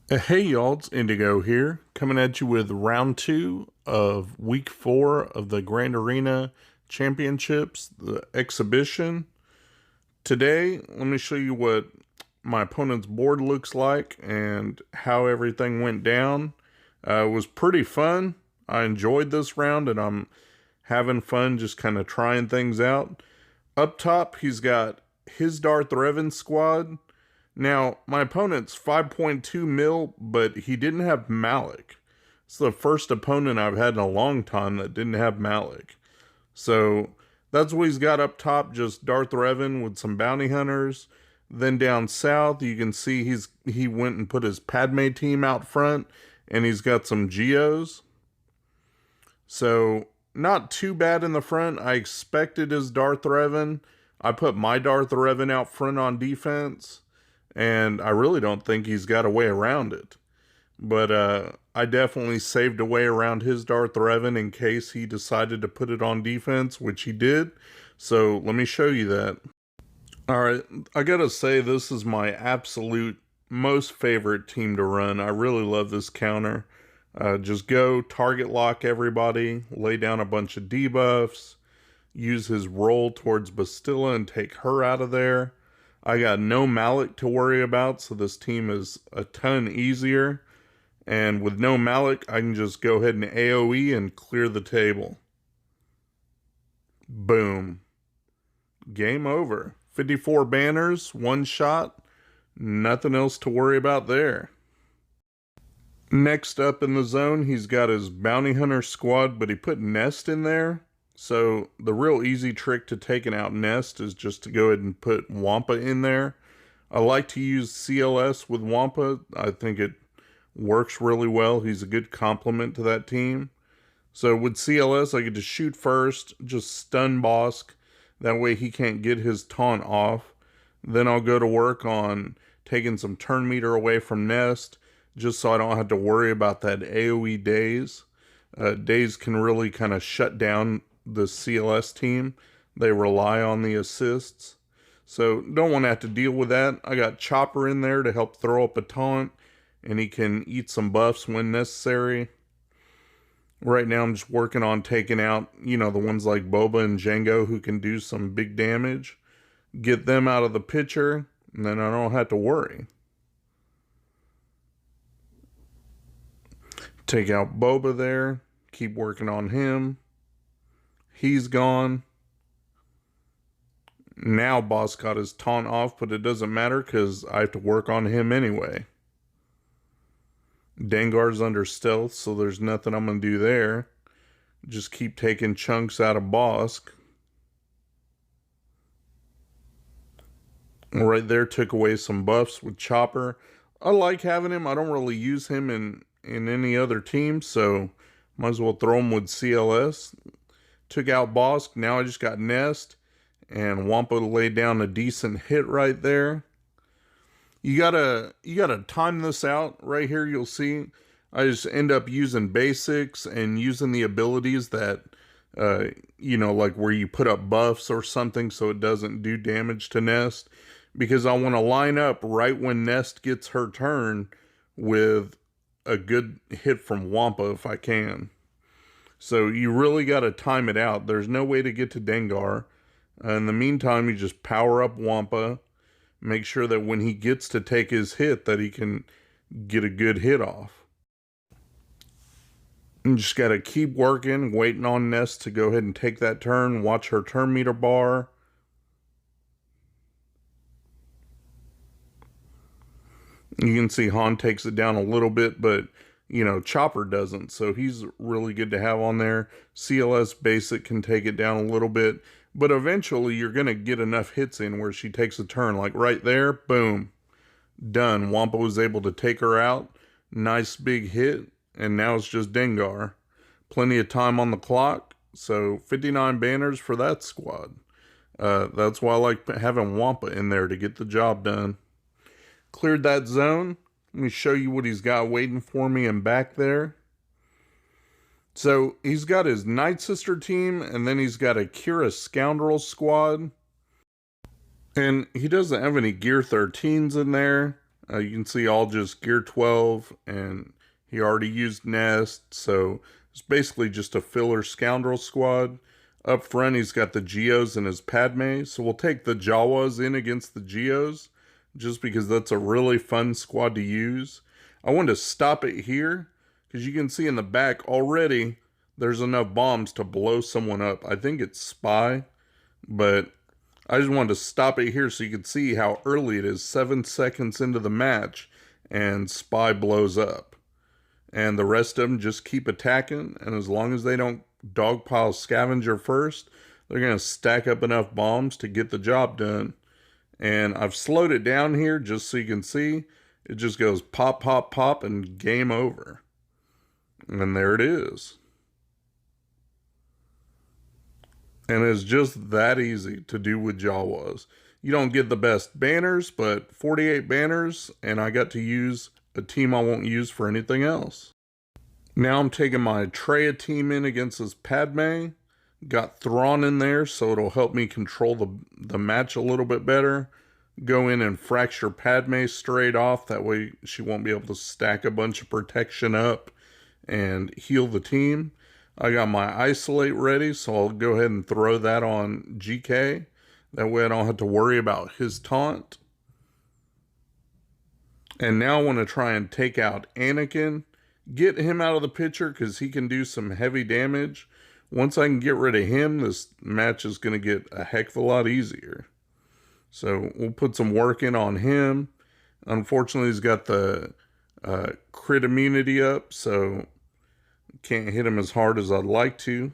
Hey y'all, it's Indigo here, coming at you with round 2 of week 4 of the Grand Arena Championships, the exhibition. Today, let me show you what my opponent's board looks like and how everything went down. It was pretty fun. I enjoyed this round and I'm having fun just kind of trying things out. Up top, he's got his Darth Revan squad. Now, my opponent's 5.2 mil, but he didn't have Malik. It's the first opponent I've had in a long time that didn't have Malik. So that's what he's got up top, just Darth Revan with some bounty hunters. Then down south, you can see he went and put his Padme team out front, and he's got some Geos. So not too bad in the front. I expected his Darth Revan. I put my Darth Revan out front on defense, and I really don't think he's got a way around it. But I definitely saved a way around his Darth Revan in case he decided to put it on defense, which he did. So let me show you that. Alright, I gotta say this is my absolute most favorite team to run. I really love this counter. Just go, target lock everybody, lay down a bunch of debuffs, use his roll towards Bastilla and take her out of there. I got no Malik to worry about, so this team is a ton easier. And with no Malik, I can just go ahead and AoE and clear the table. Boom. Game over. 54 banners, one shot, nothing else to worry about there. Next up in the zone, he's got his bounty hunter squad, but he put Nest in there. So the real easy trick to taking out Nest is just to go ahead and put Wampa in there. I like to use CLS with Wampa. I think it works really well. He's a good complement to that team. So with CLS, I could just shoot first, just stun Bosk. That way he can't get his taunt off. Then I'll go to work on taking some turn meter away from Nest, just so I don't have to worry about that AoE daze. Daze can really kind of shut down the CLS team. They rely on the assists. So don't want to have to deal with that. I got Chopper in there to help throw up a taunt, and he can eat some buffs when necessary. Right now I'm just working on taking out, the ones like Boba and Jango who can do some big damage. Get them out of the picture, and then I don't have to worry. Take out Boba there. Keep working on him. He's gone. Now Boss got his taunt off, but it doesn't matter because I have to work on him anyway. Dengar's under stealth, so there's nothing I'm going to do there. Just keep taking chunks out of Bosk. Right there, took away some buffs with Chopper. I like having him. I don't really use him in any other team, so might as well throw him with CLS. Took out Bosk. Now I just got Nest, and Wampa laid down a decent hit right there. You gotta time this out. Right here you'll see I just end up using basics and using the abilities that like where you put up buffs or something so it doesn't do damage to Nest, because I want to line up right when Nest gets her turn with a good hit from Wampa if I can. So you really got to time it out. There's no way to get to Dengar. In the meantime, you just power up Wampa. Make sure that when he gets to take his hit that he can get a good hit off. And just got to keep working, waiting on Nest to go ahead and take that turn. Watch her turn meter bar. You can see Han takes it down a little bit, but Chopper doesn't, so he's really good to have on there. CLS Basic can take it down a little bit, but eventually you're going to get enough hits in where she takes a turn. Like right there, boom, done. Wampa was able to take her out. Nice big hit, and now it's just Dengar. Plenty of time on the clock, so 59 banners for that squad. That's why I like having Wampa in there to get the job done. Cleared that zone. Let me show you what he's got waiting for me and back there. So he's got his Night Sister team, and then he's got a Kira Scoundrel squad. And he doesn't have any Gear 13s in there. You can see all just gear 12, and he already used Nest, so it's basically just a filler scoundrel squad. Up front, he's got the Geos and his Padme, so we'll take the Jawas in against the Geos, just because that's a really fun squad to use. I wanted to stop it here, because you can see in the back already, there's enough bombs to blow someone up. I think it's Spy, but I just wanted to stop it here so you could see how early it is, 7 seconds into the match, and Spy blows up. And the rest of them just keep attacking, and as long as they don't dogpile Scavenger first, they're going to stack up enough bombs to get the job done. And I've slowed it down here just so you can see. It just goes pop, pop, pop, and game over. And there it is. And it's just that easy to do with Jawas. You don't get the best banners, but 48 banners, and I got to use a team I won't use for anything else. Now I'm taking my Traya team in against this Padme. Got Thrawn in there, so it'll help me control the match a little bit better. Go in and fracture Padme straight off. That way she won't be able to stack a bunch of protection up and heal the team. I got my Isolate ready, so I'll go ahead and throw that on GK. That way I don't have to worry about his taunt. And now I want to try and take out Anakin. Get him out of the picture because he can do some heavy damage. Once I can get rid of him, this match is going to get a heck of a lot easier. So we'll put some work in on him. Unfortunately, he's got the crit immunity up, so can't hit him as hard as I'd like to.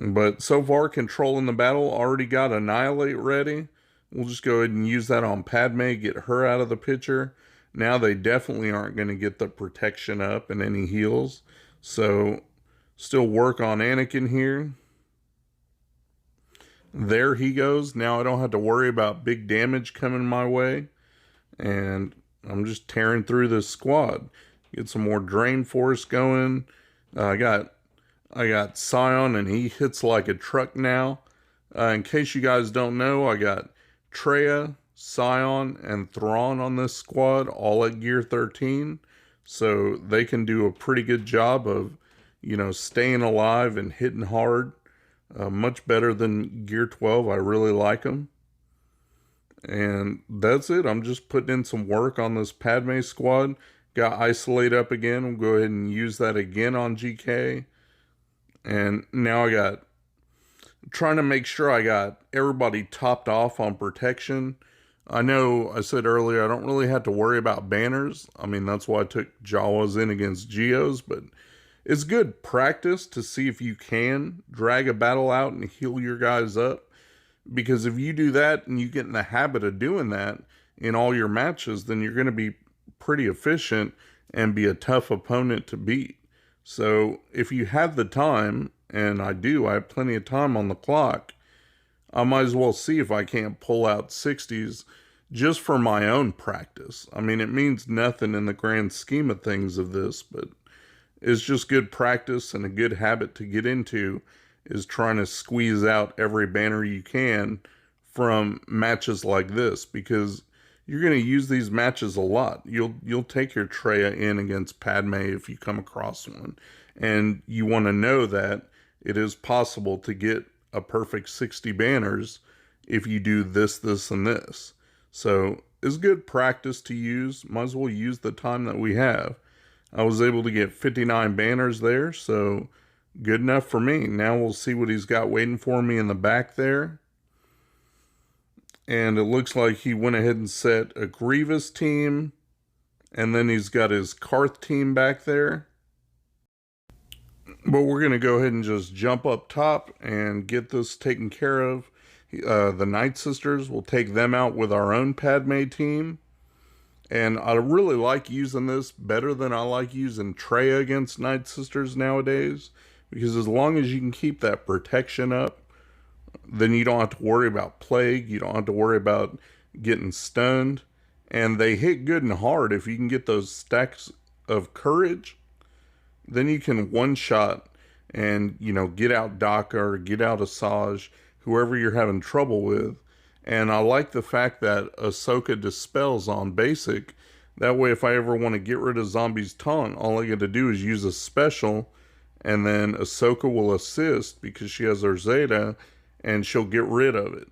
But so far, controlling the battle, already got Annihilate ready. We'll just go ahead and use that on Padme, get her out of the picture. Now they definitely aren't going to get the protection up and any heals. So still work on Anakin here. There he goes. Now I don't have to worry about big damage coming my way. And I'm just tearing through this squad. Get some more Drain Force going. I got Scion, and he hits like a truck now. In case you guys don't know, I got Traya, Scion, and Thrawn on this squad, all at gear 13. So they can do a pretty good job of, staying alive and hitting hard. Much better than gear 12. I really like them. And that's it. I'm just putting in some work on this Padme squad. Got Isolate up again. We'll go ahead and use that again on GK. And now I got trying to make sure I got everybody topped off on protection. I know I said earlier I don't really have to worry about banners. I mean, that's why I took Jawas in against Geos, but it's good practice to see if you can drag a battle out and heal your guys up. Because if you do that and you get in the habit of doing that in all your matches, then you're going to be pretty efficient and be a tough opponent to beat. So if you have the time, and I do, I have plenty of time on the clock, I might as well see if I can't pull out 60s just for my own practice. I mean, it means nothing in the grand scheme of things of this, but it's just good practice and a good habit to get into, is trying to squeeze out every banner you can from matches like this, because you're going to use these matches a lot. You'll take your Traya in against Padme if you come across one, and you want to know that it is possible to get a perfect 60 banners if you do this, this, and this. So it's good practice to use. Might as well use the time that we have. I was able to get 59 banners there, so good enough for me. Now we'll see what he's got waiting for me in the back there. And it looks like he went ahead and set a Grievous team. And then he's got his Karth team back there. But we're going to go ahead and just jump up top and get this taken care of. The Night Sisters, we'll take them out with our own Padme team. And I really like using this better than I like using Traya against Night Sisters nowadays. Because as long as you can keep that protection up, then you don't have to worry about plague. You don't have to worry about getting stunned. And they hit good and hard. If you can get those stacks of courage, then you can one-shot and, get out Daka or get out Asajj, whoever you're having trouble with, And I like the fact that Ahsoka dispels on basic. That way, if I ever want to get rid of Zombie's taunt, all I got to do is use a special, and then Ahsoka will assist because she has her Zeta, and she'll get rid of it.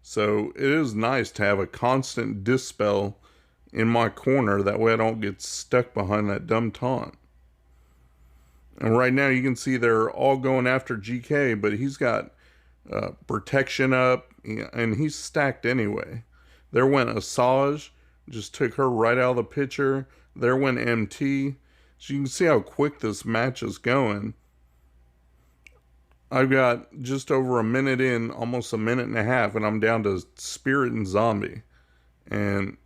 So it is nice to have a constant dispel in my corner. That way I don't get stuck behind that dumb taunt. And right now you can see they're all going after GK, but he's got protection up, and he's stacked anyway. There went Asajj, just took her right out of the picture. There went MT. So you can see how quick this match is going. I've got just over a minute in, almost a minute and a half, and I'm down to Spirit and Zombie. And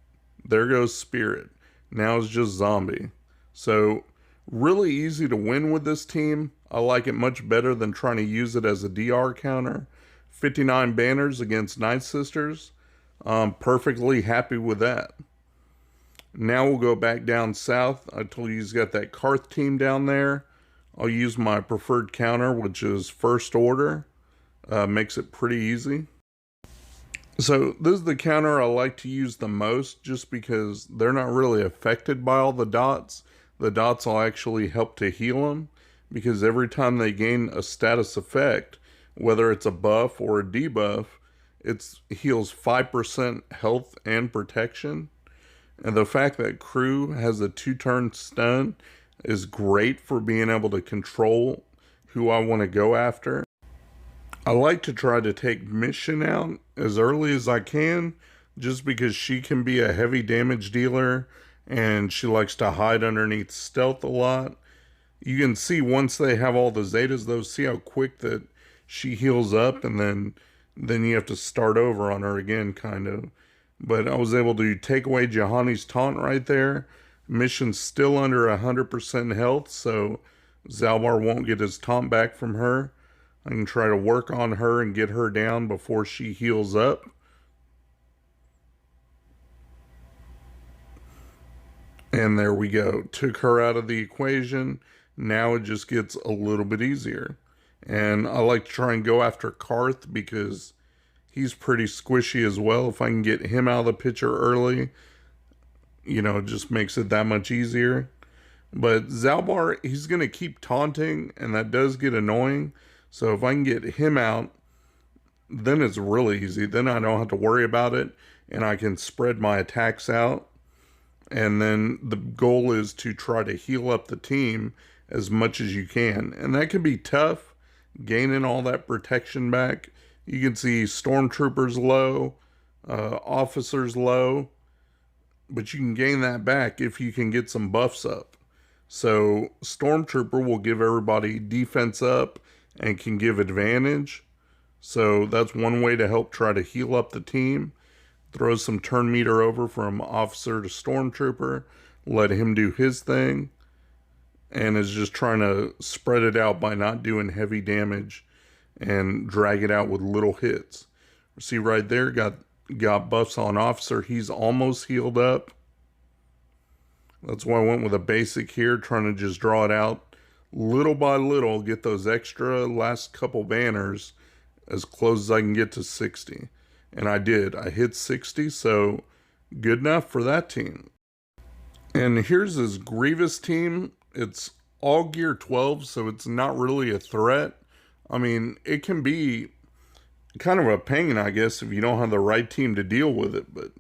there goes Spirit. Now it's just Zombie. So really easy to win with this team. I like it much better than trying to use it as a DR counter. 59 banners against Night Sisters. I'm perfectly happy with that. Now we'll go back down south. I told you he's got that Karth team down there. I'll use my preferred counter, which is First Order. Makes it pretty easy. So this is the counter I like to use the most, just because they're not really affected by all the dots. The dots will actually help to heal them, because every time they gain a status effect, whether it's a buff or a debuff, it heals 5% health and protection. And the fact that Crew has a 2-turn stun is great for being able to control who I want to go after. I like to try to take Mission out as early as I can, just because she can be a heavy damage dealer and she likes to hide underneath stealth a lot. You can see once they have all the Zetas though, see how quick that she heals up, and then you have to start over on her again, kind of. But I was able to take away Juhani's taunt right there. Mission's still under 100% health, so Zalbar won't get his taunt back from her. I can try to work on her and get her down before she heals up. And there we go. Took her out of the equation. Now it just gets a little bit easier. And I like to try and go after Karth because he's pretty squishy as well. If I can get him out of the picture early, you know, it just makes it that much easier. But Zalbar, he's going to keep taunting, and that does get annoying. So if I can get him out, then it's really easy. Then I don't have to worry about it, and I can spread my attacks out. And then the goal is to try to heal up the team as much as you can. And that can be tough, gaining all that protection back. You can see stormtroopers low, officers low, but you can gain that back if you can get some buffs up. So stormtrooper will give everybody defense up and can give advantage. So that's one way to help try to heal up the team. Throw some turn meter over from officer to stormtrooper, let him do his thing, and is just trying to spread it out by not doing heavy damage and drag it out with little hits. See right there, got buffs on officer. He's almost healed up. That's why I went with a basic here, trying to just draw it out little by little, get those extra last couple banners as close as I can get to 60. And I did. I hit 60, so good enough for that team. And here's his Grievous team. It's all gear 12, so it's not really a threat. I mean, it can be kind of a pain, I guess, if you don't have the right team to deal with it. But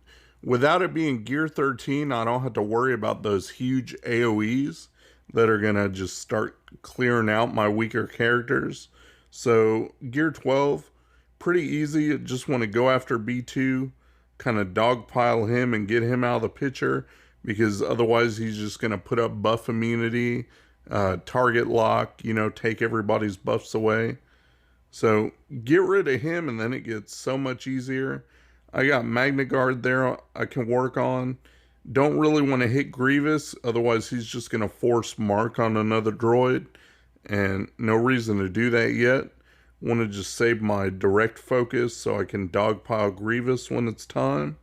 without it being gear 13, I don't have to worry about those huge AoEs that are going to just start clearing out my weaker characters. So gear 12, pretty easy. You just want to go after B2, kind of dogpile him and get him out of the picture, because otherwise he's just going to put up buff immunity, target lock, you know, take everybody's buffs away. So get rid of him and then it gets so much easier. I got Magna Guard there I can work on. Don't really want to hit Grievous, otherwise he's just going to force Mark on another droid, and no reason to do that yet. Want to just save my direct focus so I can dogpile Grievous when it's time.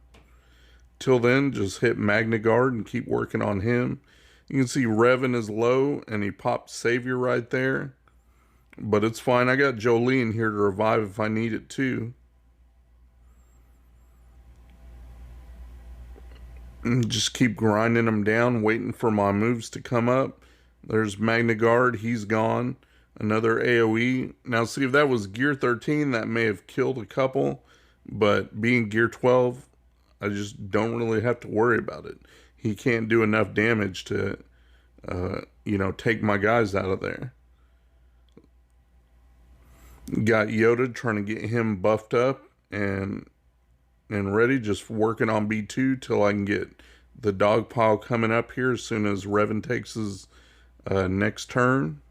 Till then, just hit Magna Guard and keep working on him. You can see Revan is low, and he popped Savior right there. But it's fine. I got Jolene here to revive if I need it too. And just keep grinding them down, waiting for my moves to come up. There's Magna Guard, he's gone. Another AoE. Now see, if that was gear 13, that may have killed a couple, but being gear 12, I just don't really have to worry about it. He can't do enough damage to, take my guys out of there. Got Yoda, trying to get him buffed up and ready, just working on B2 till I can get the dog pile coming up here as soon as Revan takes his next turn.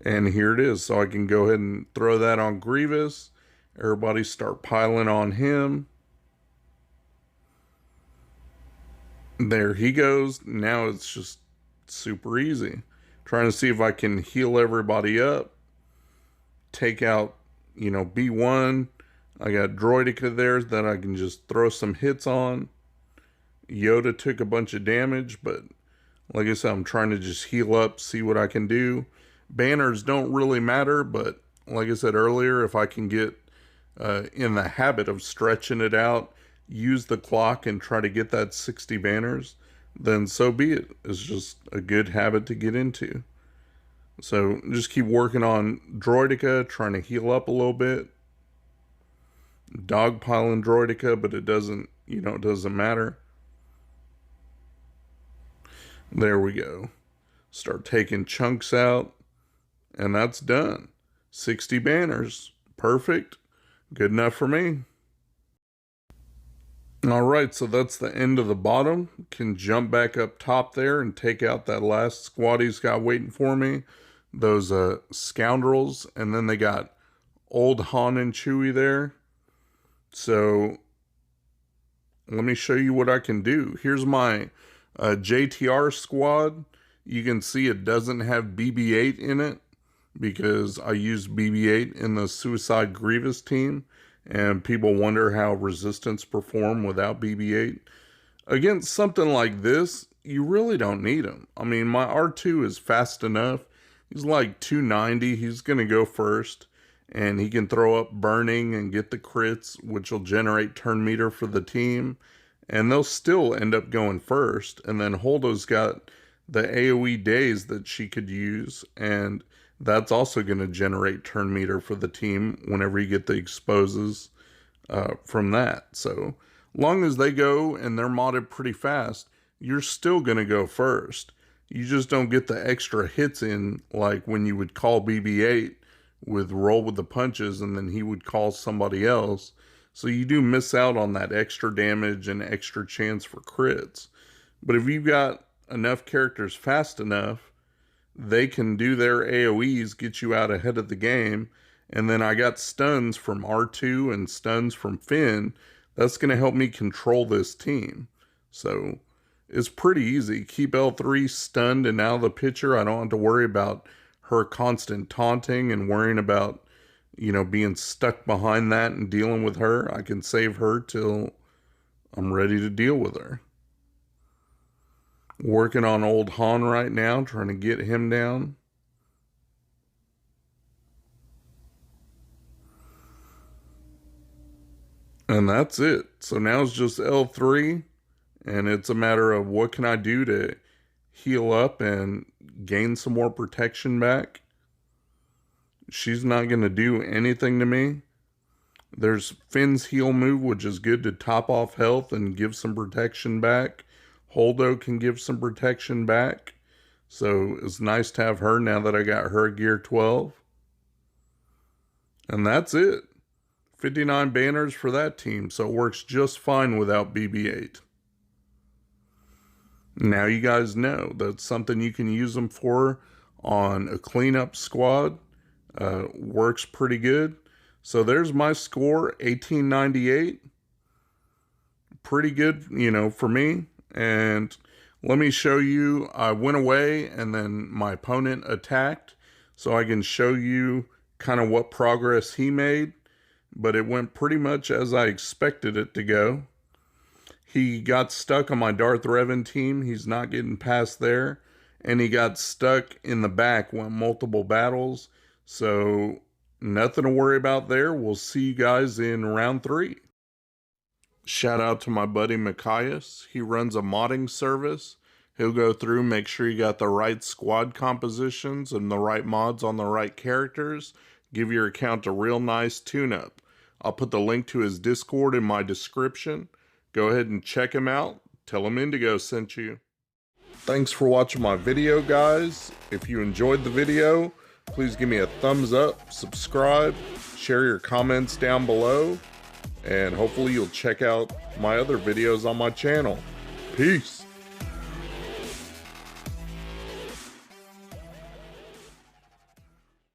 And here it is. So I can go ahead and throw that on Grievous. Everybody start piling on him. There he goes. Now it's just super easy. Trying to see if I can heal everybody up. Take out, B1. I got Droidica there that I can just throw some hits on. Yoda took a bunch of damage, but like I said, I'm trying to just heal up, see what I can do. Banners don't really matter, but like I said earlier, if I can get in the habit of stretching it out, use the clock and try to get that 60 banners, then so be it. It's just a good habit to get into. So just keep working on Droidica, trying to heal up a little bit. Dogpiling Droidica, but it doesn't matter. There we go. Start taking chunks out, and that's done. 60 banners. Perfect. Good enough for me. Alright, so that's the end of the bottom. Can jump back up top there and take out that last squad he's got waiting for me. Those scoundrels. And then they got Old Han and Chewie there. So let me show you what I can do. Here's my JTR squad. You can see it doesn't have BB-8 in it because I used BB-8 in the Suicide Grievous team, and people wonder how Resistance perform without BB-8. Against something like this, you really don't need him. I mean, my R2 is fast enough. He's like 290. He's going to go first, and he can throw up burning and get the crits, which will generate turn meter for the team. And they'll still end up going first. And then Holdo's got the AoE days that she could use, and that's also going to generate turn meter for the team whenever you get the exposes from that. So long as they go and they're modded pretty fast, you're still going to go first. You just don't get the extra hits in like when you would call BB-8 with roll with the punches and then he would call somebody else. So you do miss out on that extra damage and extra chance for crits. But if you've got enough characters fast enough, they can do their AoEs, get you out ahead of the game. And then I got stuns from R2 and stuns from Finn. That's going to help me control this team. So it's pretty easy. Keep L3 stunned and out of the picture. I don't have to worry about her constant taunting and worrying about, being stuck behind that and dealing with her. I can save her till I'm ready to deal with her. Working on Old Han right now, trying to get him down. And that's it. So now it's just L3. And it's a matter of what can I do to heal up and gain some more protection back. She's not going to do anything to me. There's Finn's heal move, which is good to top off health and give some protection back. Holdo can give some protection back. So it's nice to have her now that I got her gear 12. And that's it. 59 banners for that team, so it works just fine without BB-8. Now you guys know that's something you can use them for on a cleanup squad. Works pretty good. So there's my score, 1898. Pretty good, for me. And let me show you, I went away and then my opponent attacked. So I can show you kind of what progress he made. But it went pretty much as I expected it to go. He got stuck on my Darth Revan team. He's not getting past there. And he got stuck in the back, went multiple battles. So nothing to worry about there. We'll see you guys in round 3. Shout out to my buddy Mikayas. He runs a modding service. He'll go through, make sure you got the right squad compositions and the right mods on the right characters. Give your account a real nice tune-up. I'll put the link to his Discord in my description. Go ahead and check him out. Tell him Indigo sent you. Thanks for watching my video, guys. If you enjoyed the video, please give me a thumbs up, subscribe, share your comments down below, and hopefully you'll check out my other videos on my channel. Peace.